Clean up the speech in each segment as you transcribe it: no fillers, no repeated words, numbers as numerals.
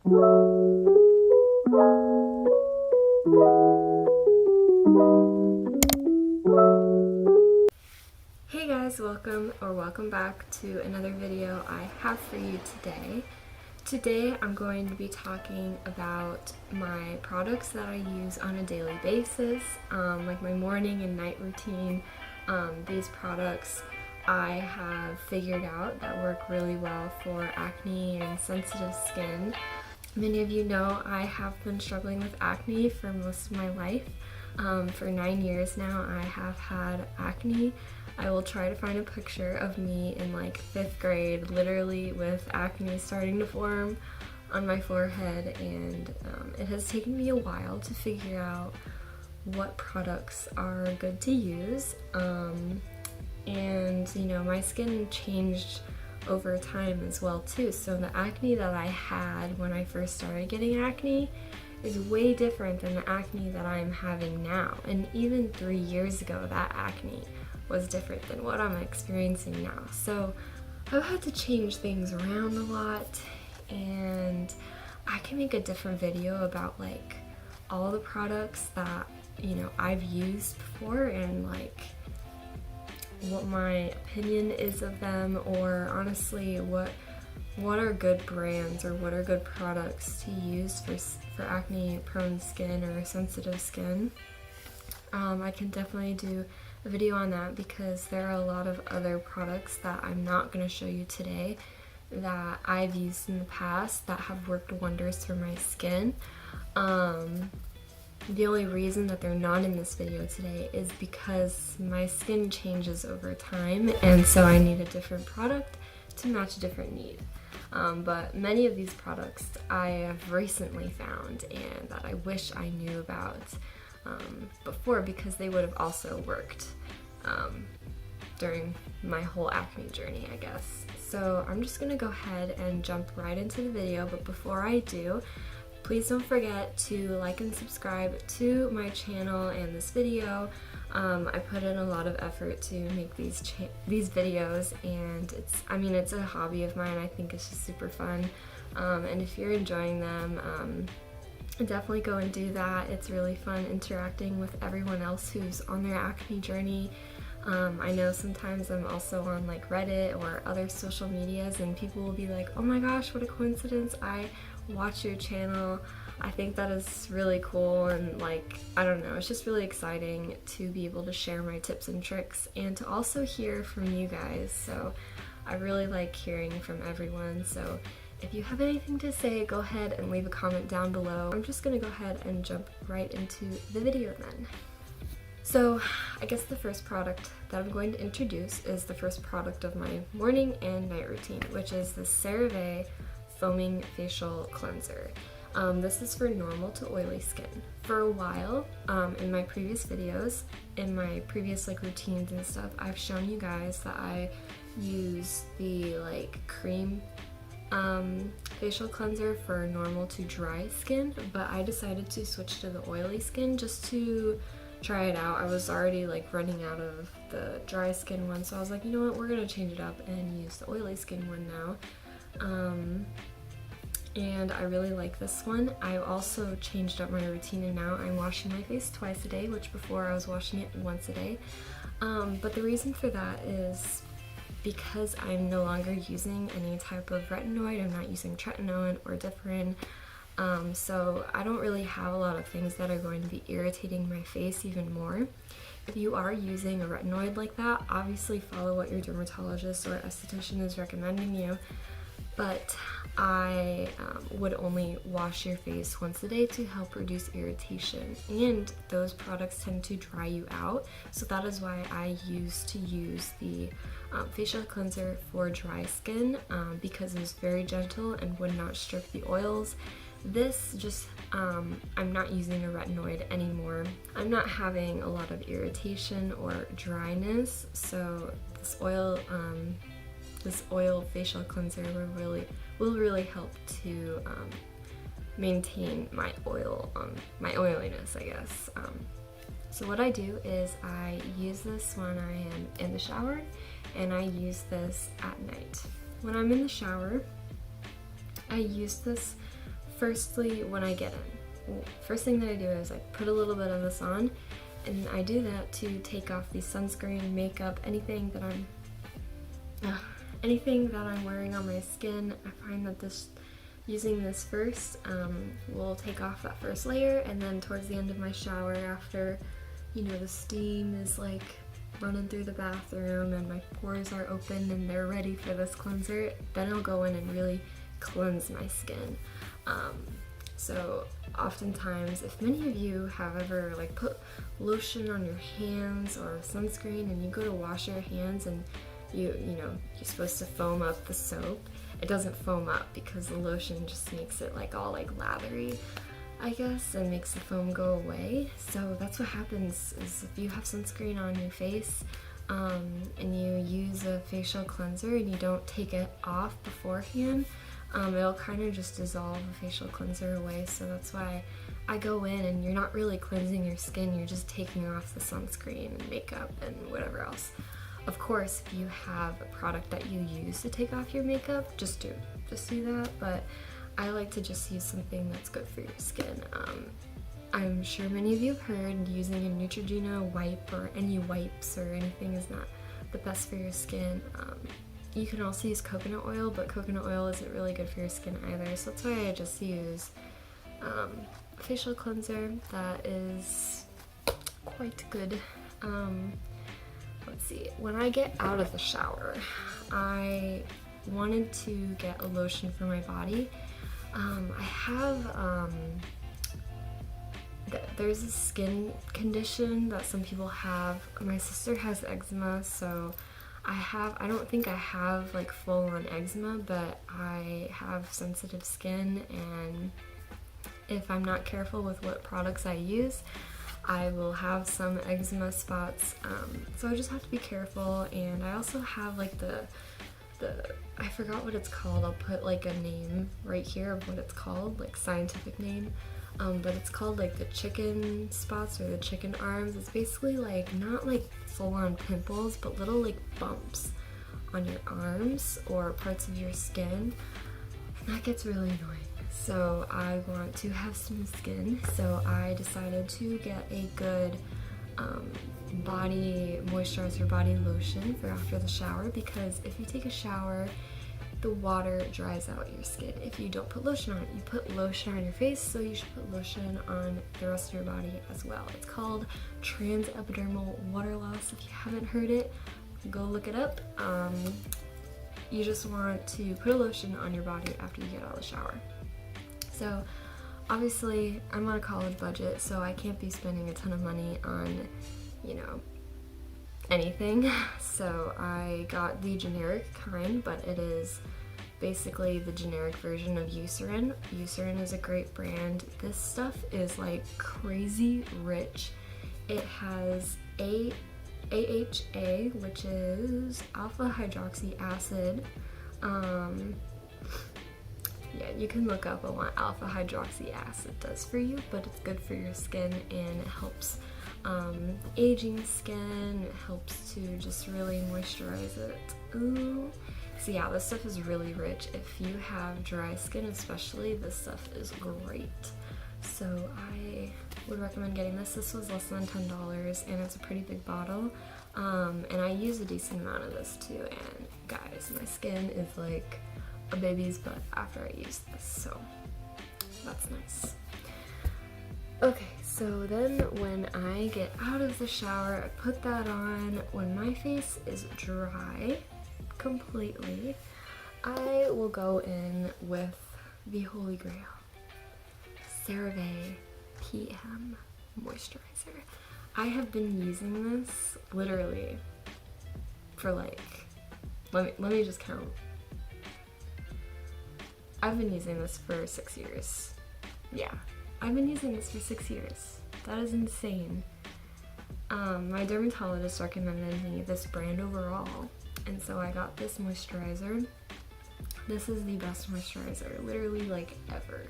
Hey guys, welcome back to another video I have for you today. Today I'm going to be talking about my products that I use on a daily basis, like my morning and night routine. These products I have figured out that work really well for acne and sensitive skin. Many of you know I have been struggling with acne for most of my life. For 9 years now I have had acne. I will try to find a picture of me in like 5th grade, literally with acne starting to form on my forehead, and it has taken me a while to figure out what products are good to use. And you know, my skin changed over time as well too, so the acne that I had when I first started getting acne is way different than the acne that I'm having now, and even 3 years ago that acne was different than what I'm experiencing now. So I've had to change things around a lot, and I can make a different video about like all the products that, you know, I've used before and like what my opinion is of them, or honestly what are good brands or what are good products to use for acne prone skin or sensitive skin. I can definitely do a video on that because there are a lot of other products that I'm not going to show you today that I've used in the past that have worked wonders for my skin. The only reason that they're not in this video today is because my skin changes over time, and so I need a different product to match a different need. But many of these products I have recently found and that I wish I knew about before, because they would have also worked during my whole acne journey, I guess. So I'm just gonna go ahead and jump right into the video, but before I do, please don't forget to like and subscribe to my channel and this video. I put in a lot of effort to make these videos, and it's a hobby of mine. I think it's just super fun, and if you're enjoying them, definitely go and do that. It's really fun interacting with everyone else who's on their acne journey. I know sometimes I'm also on like Reddit or other social medias, and people will be like, oh my gosh, what a coincidence, I watch your channel. I think that is really cool, and like, I don't know, it's just really exciting to be able to share my tips and tricks and to also hear from you guys. So I really like hearing from everyone. So if you have anything to say, go ahead and leave a comment down below. I'm just gonna go ahead and jump right into the video then. So I guess the first product that I'm going to introduce is the first product of my morning and night routine, which is the CeraVe Foaming Facial Cleanser. This is for normal to oily skin. For a while, in my previous videos, in my previous like routines and stuff, I've shown you guys that I use the like cream facial cleanser for normal to dry skin, but I decided to switch to the oily skin just to try it out. I was already like running out of the dry skin one, so I was like, you know what, we're gonna change it up and use the oily skin one now. And I really like this one. I also changed up my routine, and now I'm washing my face twice a day, which before I was washing it once a day. But the reason for that is because I'm no longer using any type of retinoid. I'm not using tretinoin or differin. So I don't really have a lot of things that are going to be irritating my face even more. If you are using a retinoid like that, obviously follow what your dermatologist or esthetician is recommending you. But I would only wash your face once a day to help reduce irritation, and those products tend to dry you out, so that is why I used to use the facial cleanser for dry skin, because it was very gentle and would not strip the oils. This just, I'm not using a retinoid anymore. I'm not having a lot of irritation or dryness, so this oil facial cleanser will really help to maintain my oiliness, I guess. So what I do is I use this when I am in the shower, and I use this at night. When I'm in the shower, I use this firstly, when I get in, first thing that I do is I put a little bit of this on, and I do that to take off the sunscreen, makeup, anything that I'm wearing on my skin. I find that using this first will take off that first layer, and then towards the end of my shower, after, you know, the steam is like running through the bathroom and my pores are open and they're ready for this cleanser, then I'll go in and really cleanse my skin. So oftentimes, if many of you have ever like put lotion on your hands or sunscreen and you go to wash your hands and you know, you're supposed to foam up the soap, it doesn't foam up because the lotion just makes it like all like lathery, I guess, and makes the foam go away. So that's what happens is if you have sunscreen on your face and you use a facial cleanser and you don't take it off beforehand, it'll kind of just dissolve the facial cleanser away. So that's why I go in and you're not really cleansing your skin, you're just taking off the sunscreen and makeup and whatever else. Of course, if you have a product that you use to take off your makeup, just do that, but I like to just use something that's good for your skin. I'm sure many of you have heard using a Neutrogena wipe or any wipes or anything is not the best for your skin. You can also use coconut oil, but coconut oil isn't really good for your skin either, so that's why I just use a facial cleanser that is quite good. Let's see, when I get out of the shower, I wanted to get a lotion for my body. I have, there's a skin condition that some people have. My sister has eczema, so I don't think I have like full-on eczema, but I have sensitive skin, and if I'm not careful with what products I use, I will have some eczema spots, so I just have to be careful. And I also have like I forgot what it's called. I'll put like a name right here of what it's called, like scientific name, but it's called like the chicken spots or the chicken arms. It's basically like not like full-on pimples, but little like bumps on your arms or parts of your skin, and that gets really annoying. So I want to have smooth skin, so I decided to get a good body moisturizer, body lotion for after the shower, because if you take a shower, the water dries out your skin. If you don't put lotion on it, you put lotion on your face, so you should put lotion on the rest of your body as well. It's called transepidermal water loss. If you haven't heard it, go look it up. You just want to put a lotion on your body after you get out of the shower. So obviously I'm on a college budget, so I can't be spending a ton of money on, you know, anything. So I got the generic kind, but it is basically the generic version of Eucerin. Eucerin is a great brand. This stuff is like crazy rich. It has AHA, which is alpha hydroxy acid. Yeah, you can look up on what alpha hydroxy acid does for you, but it's good for your skin, and it helps aging skin. It helps to just really moisturize it. Ooh. So yeah, this stuff is really rich. If you have dry skin especially, this stuff is great. So I would recommend getting this. This was less than $10, and it's a pretty big bottle. And I use a decent amount of this too, and guys, my skin is like a baby's butt after I use this, so that's nice. Okay, so then when I get out of the shower, I put that on. When my face is dry completely, I will go in with the Holy Grail, CeraVe PM moisturizer. I have been using this literally for like, let me just count. I've been using this for 6 years. Yeah, I've been using this for 6 years. That is insane. My dermatologist recommended me this brand overall, and so I got this moisturizer. This is the best moisturizer, literally like ever.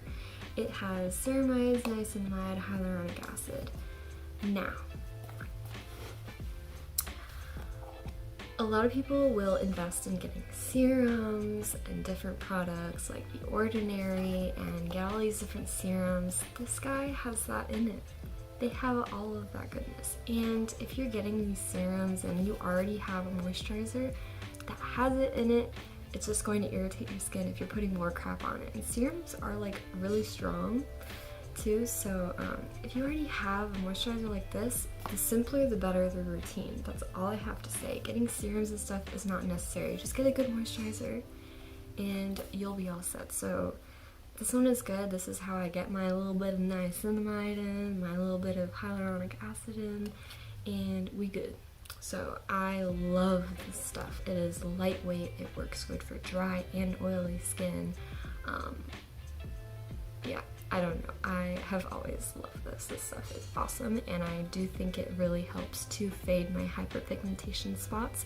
It has ceramides, niacinamide, hyaluronic acid. Now, a lot of people will invest in getting serums and different products like The Ordinary and get all these these different serums. This guy has that in it. They have all of that goodness. And if you're getting these serums and you already have a moisturizer that has it in it, it's just going to irritate your skin if you're putting more crap on it. And serums are like really strong too, so if you already have a moisturizer like this, the simpler the better the routine. That's all I have to say. Getting serums and stuff is not necessary. Just get a good moisturizer and you'll be all set. So this one is good. This is how I get my little bit of niacinamide in, my little bit of hyaluronic acid in, and we good. So I love this stuff. It is lightweight. It works good for dry and oily skin. Yeah, I don't know. I have always loved this. This stuff is awesome, and I do think it really helps to fade my hyperpigmentation spots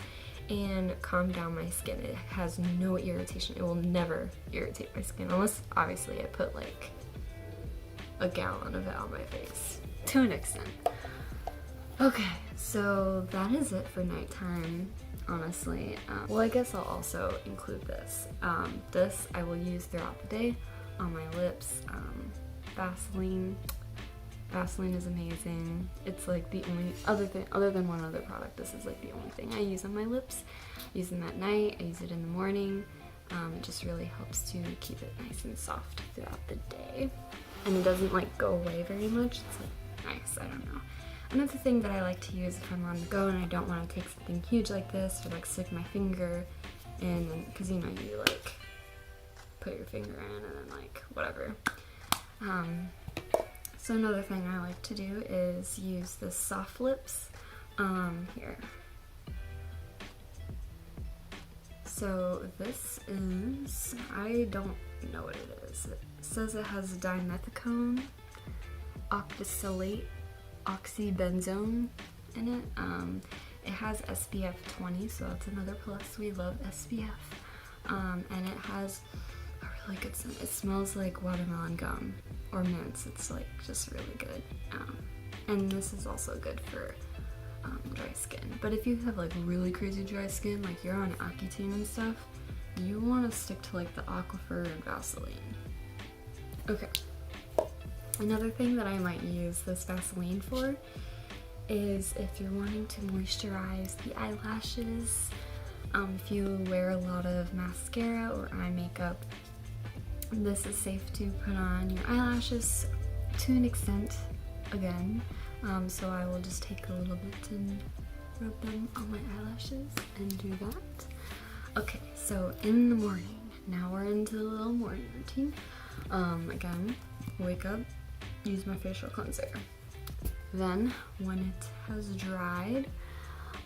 and calm down my skin. It has no irritation. It will never irritate my skin, unless obviously I put like a gallon of it on my face, to an extent. Okay, so that is it for nighttime, honestly. Well, I guess I'll also include this. This I will use throughout the day on my lips. Vaseline. Vaseline is amazing. It's like the only other than one other product, this is like the only thing I use on my lips. I use them at night, I use it in the morning. It just really helps to keep it nice and soft throughout the day. And it doesn't like go away very much. It's like nice, I don't know. Another thing that I like to use if I'm on the go and I don't want to take something huge like this, or like stick my finger in, because you know, you like put your finger in and then like whatever. So another thing I like to do is use the soft lips here. So this is, I don't know what it is. It says it has dimethicone, octosylate, oxybenzone in it. It has SPF 20, so that's another plus. We love SPF. And it has a really good scent. It smells like watermelon gum or mints. It's like just really good. And this is also good for dry skin. But if you have like really crazy dry skin, like you're on Accutane and stuff, you want to stick to like the Aquifer and Vaseline. Okay. Another thing that I might use this Vaseline for is if you're wanting to moisturize the eyelashes, if you wear a lot of mascara or eye makeup, this is safe to put on your eyelashes to an extent, again. So I will just take a little bit and rub them on my eyelashes and do that. Okay, so in the morning, now we're into the little morning routine. Again, wake up, use my facial cleanser. Then, when it has dried,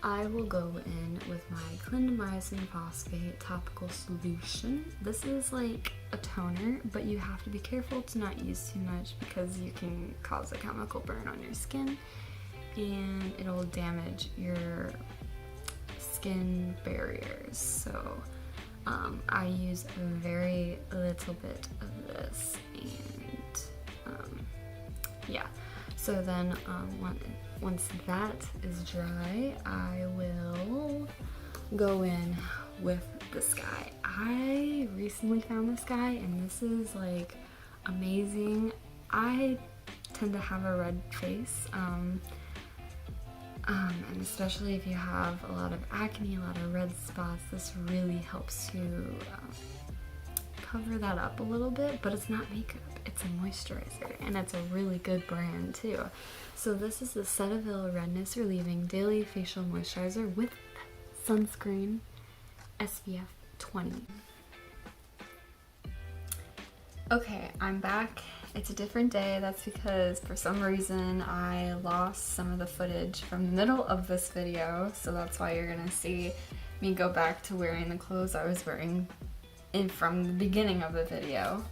I will go in with my clindamycin phosphate topical solution. This is like a toner, but you have to be careful to not use too much because you can cause a chemical burn on your skin and it'll damage your skin barriers. So I use a very little bit of this, and yeah. So then once that is dry, I will go in with this guy. I recently found this guy and this is like amazing. I tend to have a red face, and especially if you have a lot of acne, a lot of red spots, this really helps to cover that up a little bit, but it's not makeup, it's a moisturizer, and it's a really good brand too. So this is the Cetaphil Redness Relieving Daily Facial Moisturizer with sunscreen, SPF 20. Okay, I'm back. It's a different day. That's because for some reason I lost some of the footage from the middle of this video, so that's why you're gonna see me go back to wearing the clothes I was wearing from the beginning of the video.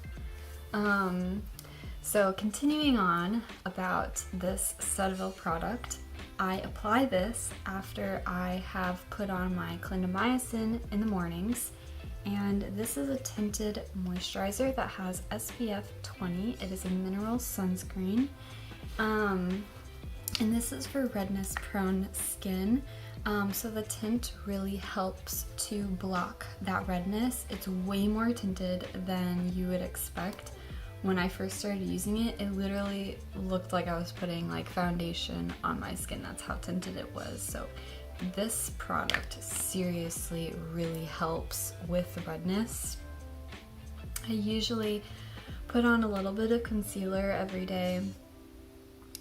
So continuing on about this Cetaphil product, I apply this after I have put on my clindamycin in the mornings, and this is a tinted moisturizer that has SPF 20. It is a mineral sunscreen, and this is for redness prone skin. So the tint really helps to block that redness. It's way more tinted than you would expect when I first started using it, it literally looked like I was putting like foundation on my skin. That's how tinted it was. So this product seriously really helps with redness. I usually put on a little bit of concealer every day,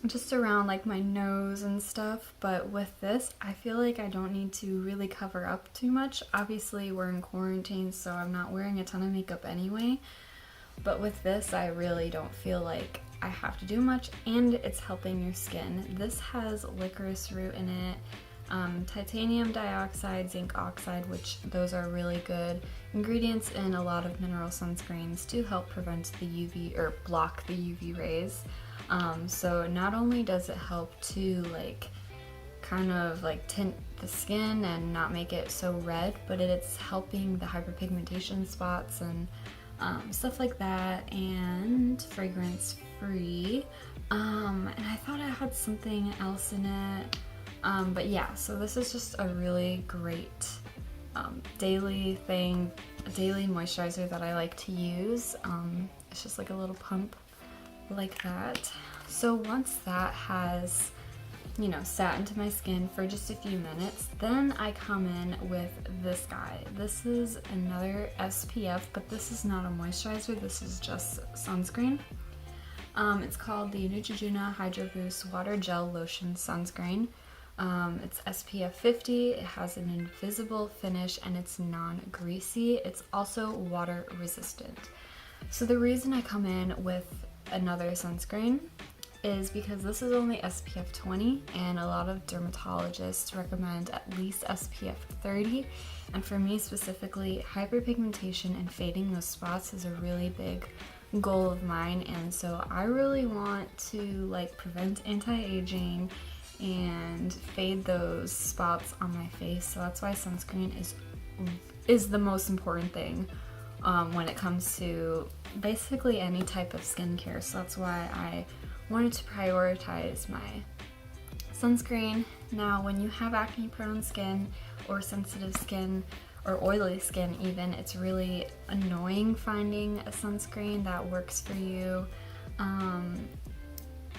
just around like my nose and stuff, but with this I feel like I don't need to really cover up too much. Obviously we're in quarantine, so I'm not wearing a ton of makeup anyway, but with this I really don't feel like I have to do much, and it's helping your skin. This has licorice root in it, titanium dioxide, zinc oxide, which those are really good ingredients in a lot of mineral sunscreens to help prevent the UV or block the UV rays. So not only does it help to like kind of like tint the skin and not make it so red, but it's helping the hyperpigmentation spots and stuff like that, and fragrance free. And I thought I had something else in it. But yeah, so this is just a really great daily thing, a daily moisturizer that I like to use. It's just like a little pump like that. So once that has, you know, sat into my skin for just a few minutes, then I come in with this guy. This is another SPF, but this is not a moisturizer, this is just sunscreen. It's called the Neutrogena Hydro Boost Water Gel Lotion Sunscreen. It's SPF 50, it has an invisible finish, and it's non-greasy. It's also water resistant. So the reason I come in with another sunscreen is because this is only SPF 20, and a lot of dermatologists recommend at least SPF 30. And for me specifically, hyperpigmentation and fading those spots is a really big goal of mine, and so I really want to like prevent anti-aging and fade those spots on my face. So that's why sunscreen is the most important thing when it comes to basically any type of skincare. So that's why I wanted to prioritize my sunscreen. Now when you have acne prone skin or sensitive skin or oily skin even, it's really annoying finding a sunscreen that works for you,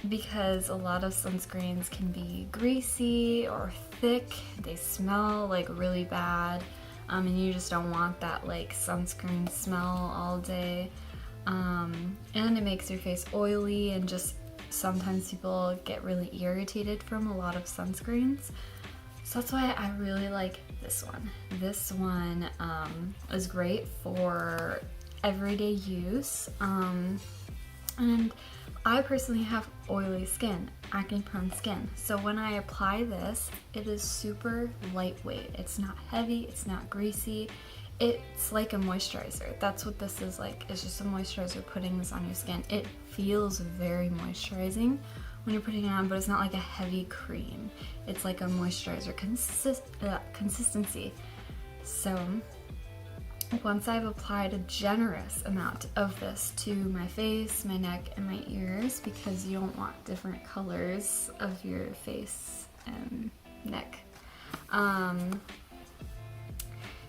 because a lot of sunscreens can be greasy or thick, they smell like really bad, and you just don't want that like sunscreen smell all day, and it makes your face oily, and just sometimes people get really irritated from a lot of sunscreens. So that's why I really like this one. This one is great for everyday use, and I personally have oily skin, acne prone skin. So when I apply this, it is super lightweight. It's not heavy, it's not greasy. It's like a moisturizer. That's what this is like. It's just a moisturizer putting this on your skin. It feels very moisturizing when you're putting it on, but it's not like a heavy cream. It's like a moisturizer consistency. So once I've applied a generous amount of this to my face, my neck, and my ears, because you don't want different colors of your face and neck,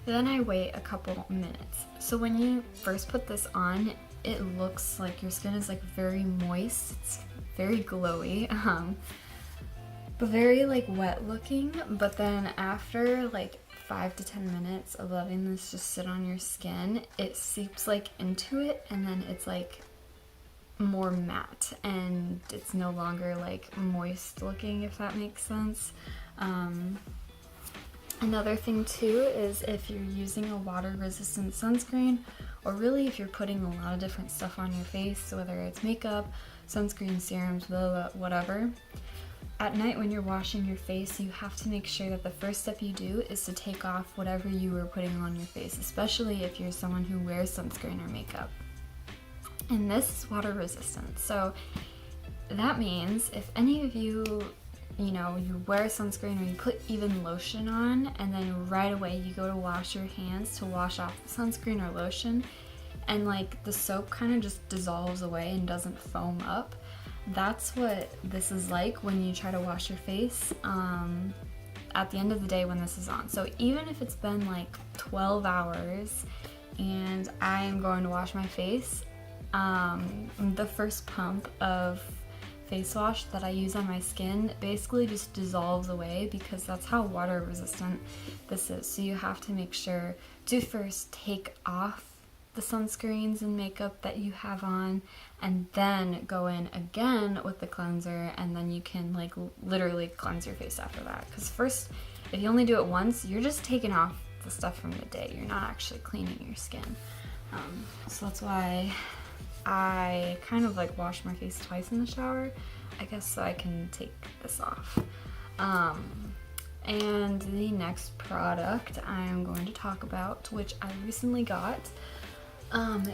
then I wait a couple minutes. So when you first put this on, it looks like your skin is like very moist, it's very glowy, but very like wet looking. But then after like 5 to 10 minutes of letting this just sit on your skin, it seeps like into it, and then it's like more matte, and it's no longer like moist looking, if that makes sense. Another thing too is if you're using a water resistant sunscreen, or really if you're putting a lot of different stuff on your face, whether it's makeup, sunscreen, serums, blah, blah, whatever, at night when you're washing your face, you have to make sure that the first step you do is to take off whatever you were putting on your face, especially if you're someone who wears sunscreen or makeup. And this is water resistant. So that means if any of you, you know, you wear sunscreen or you put even lotion on, and then right away you go to wash your hands to wash off the sunscreen or lotion, and like the soap kind of just dissolves away and doesn't foam up, that's what this is like when you try to wash your face at the end of the day when this is on. So even if it's been like 12 hours and I am going to wash my face, the first pump of face wash that I use on my skin basically just dissolves away because that's how water resistant this is. So you have to make sure to first take off the sunscreens and makeup that you have on, and then go in again with the cleanser, and then you can like literally cleanse your face after that. Because first, if you only do it once, you're just taking off the stuff from the day. You're not actually cleaning your skin. So that's why I kind of like wash my face twice in the shower, I guess, so I can take this off. And the next product I'm going to talk about, which I recently got,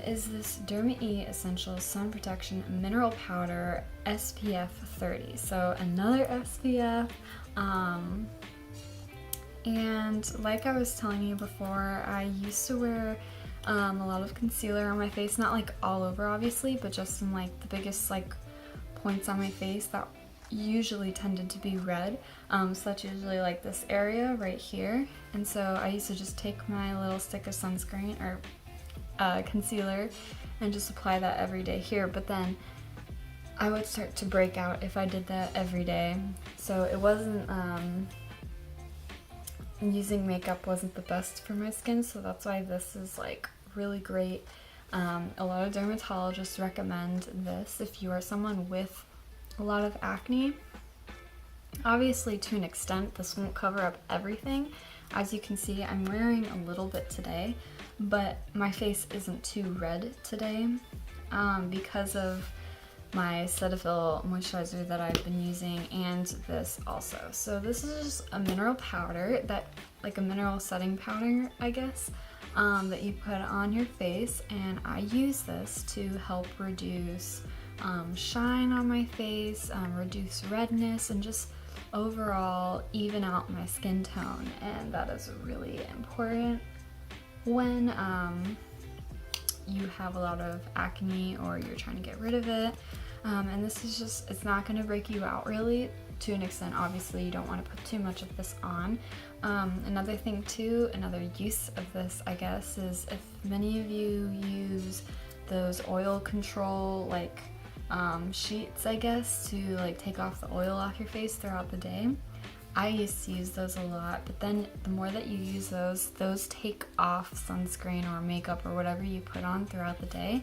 is this Retin-a Essential Sun Protection Mineral Powder SPF 30. So another SPF. And like I was telling you before, I used to wear a lot of concealer on my face, not like all over obviously, but just in like the biggest like points on my face that usually tended to be red. So that's usually like this area right here. And so I used to just take my little stick of sunscreen or concealer and just apply that every day here, but then I would start to break out if I did that every day. So it wasn't, using makeup wasn't the best for my skin, so that's why this is like really great. A lot of dermatologists recommend this if you are someone with a lot of acne. Obviously, to an extent, this won't cover up everything. As you can see, I'm wearing a little bit today, but my face isn't too red today because of my Cetaphil moisturizer that I've been using, and this also. So this is just a mineral powder, that like a mineral setting powder, I guess, that you put on your face, and I use this to help reduce shine on my face, reduce redness, and just overall even out my skin tone. And that is really important when you have a lot of acne or you're trying to get rid of it. And this is just, it's not going to break you out really, to an extent. Obviously you don't want to put too much of this on. Another thing too, another use of this, I guess, is if many of you use those oil control like sheets, I guess, to like take off the oil off your face throughout the day. I used to use those a lot, but then the more that you use those take off sunscreen or makeup or whatever you put on throughout the day.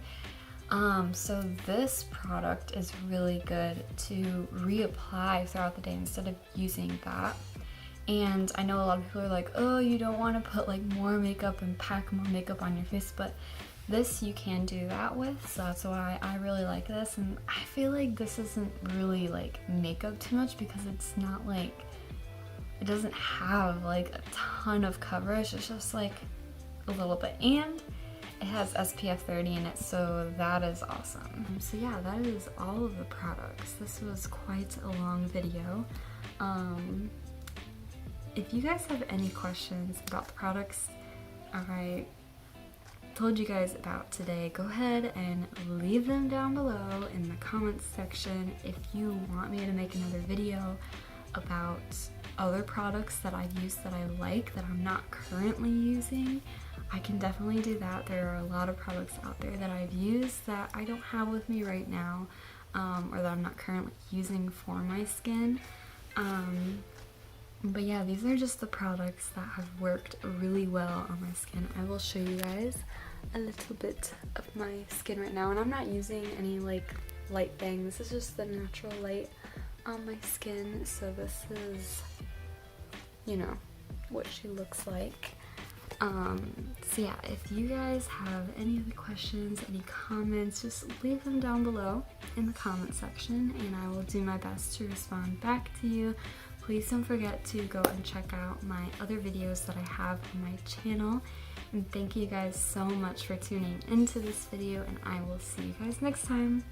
So this product is really good to reapply throughout the day instead of using that. And I know a lot of people are like, oh, you don't want to put like more makeup and pack more makeup on your face, but this you can do that with, so that's why I really like this. And I feel like this isn't really like makeup too much because it's not like, it doesn't have like a ton of coverage, it's just like a little bit, and it has SPF 30 in it, so that is awesome. So yeah, that is all of the products. This was quite a long video. If you guys have any questions about the products I told you guys about today, go ahead and leave them down below in the comments section. If you want me to make another video about other products that I've used that I like that I'm not currently using, I can definitely do that. There are a lot of products out there that I've used that I don't have with me right now, or that I'm not currently using for my skin. But yeah, these are just the products that have worked really well on my skin. I will show you guys a little bit of my skin right now, and I'm not using any like light thing. This is just the natural light on my skin. So this is, you know, what she looks like. So yeah, if you guys have any other questions, any comments, just leave them down below in the comment section, and I will do my best to respond back to you. Please don't forget to go and check out my other videos that I have on my channel. And thank you guys so much for tuning into this video, and I will see you guys next time.